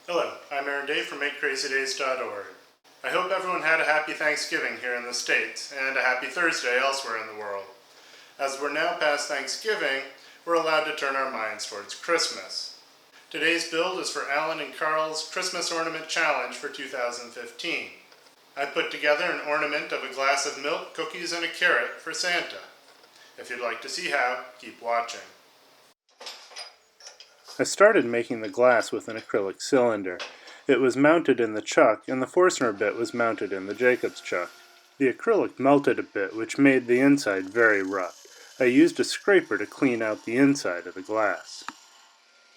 Hello, I'm Aaron Day from MakeCrazyDays.org. I hope everyone had a happy Thanksgiving here in the States, and a happy Thursday elsewhere in the world. As we're now past Thanksgiving, we're allowed to turn our minds towards Christmas. Today's build is for Alan and Carl's Christmas Ornament Challenge for 2015. I put together an ornament of a glass of milk, cookies, and a carrot for Santa. If you'd like to see how, keep watching. I started making the glass with an acrylic cylinder. It was mounted in the chuck, and the Forstner bit was mounted in the Jacobs chuck. The acrylic melted a bit, which made the inside very rough. I used a scraper to clean out the inside of the glass.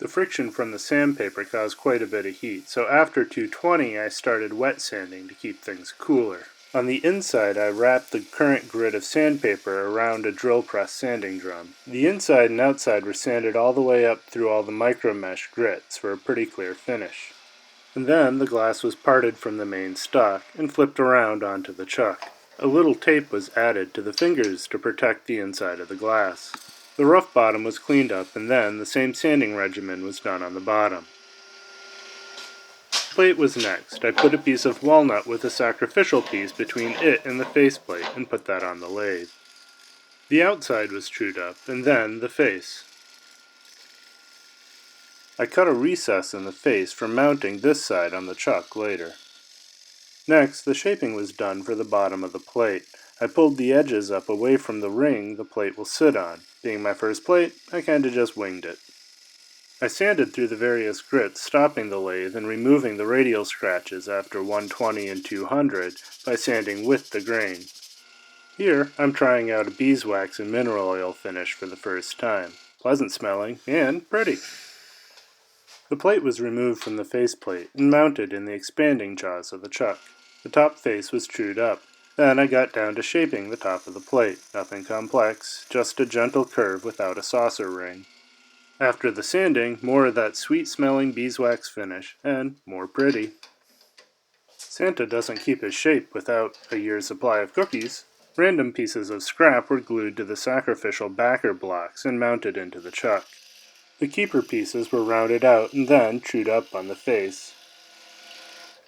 The friction from the sandpaper caused quite a bit of heat, so after 220 I started wet sanding to keep things cooler. On the inside, I wrapped the current grid of sandpaper around a drill press sanding drum. The inside and outside were sanded all the way up through all the micro mesh grits for a pretty clear finish. And then the glass was parted from the main stock and flipped around onto the chuck. A little tape was added to the fingers to protect the inside of the glass. The rough bottom was cleaned up, and then the same sanding regimen was done on the bottom. The plate was next. I put a piece of walnut with a sacrificial piece between it and the faceplate and put that on the lathe. The outside was trued up, and then the face. I cut a recess in the face for mounting this side on the chuck later. Next, the shaping was done for the bottom of the plate. I pulled the edges up away from the ring the plate will sit on. Being my first plate, I kinda just winged it. I sanded through the various grits, stopping the lathe and removing the radial scratches after 120 and 200 by sanding with the grain. Here, I'm trying out a beeswax and mineral oil finish for the first time. Pleasant smelling and pretty. The plate was removed from the faceplate and mounted in the expanding jaws of the chuck. The top face was trued up. Then I got down to shaping the top of the plate. Nothing complex, just a gentle curve without a saucer ring. After the sanding, more of that sweet-smelling beeswax finish, and more pretty. Santa doesn't keep his shape without a year's supply of cookies. Random pieces of scrap were glued to the sacrificial backer blocks and mounted into the chuck. The keeper pieces were rounded out and then trued up on the face.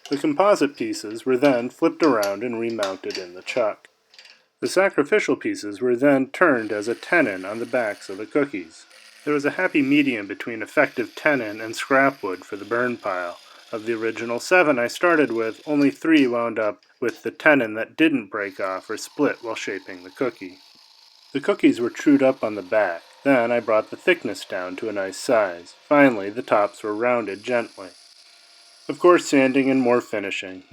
The composite pieces were then flipped around and remounted in the chuck. The sacrificial pieces were then turned as a tenon on the backs of the cookies. There was a happy medium between effective tenon and scrap wood for the burn pile. Of the original 7 I started with, only 3 wound up with the tenon that didn't break off or split while shaping the cookie. The cookies were trued up on the back. Then I brought the thickness down to a nice size. Finally, the tops were rounded gently. Of course, sanding and more finishing.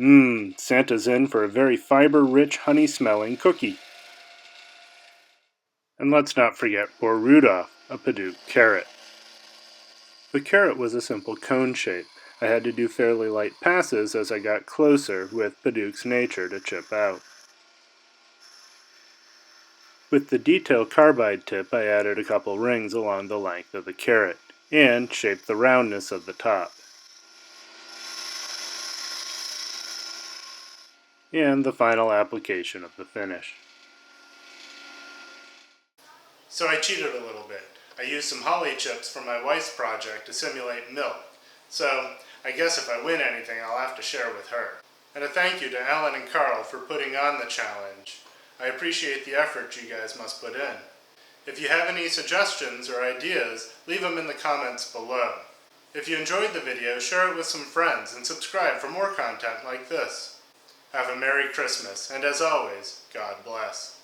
Santa's in for a very fiber-rich, honey-smelling cookie. And let's not forget poor Rudolph, a Padauk carrot. The carrot was a simple cone shape. I had to do fairly light passes as I got closer with Padauk's nature to chip out. With the detail carbide tip, I added a couple rings along the length of the carrot, and shaped the roundness of the top. And the final application of the finish. So I cheated a little bit. I used some holly chips for my wife's project to simulate milk. So I guess if I win anything, I'll have to share with her. And a thank you to Alan and Carl for putting on the challenge. I appreciate the effort you guys must put in. If you have any suggestions or ideas, leave them in the comments below. If you enjoyed the video, share it with some friends and subscribe for more content like this. Have a Merry Christmas, and as always, God bless.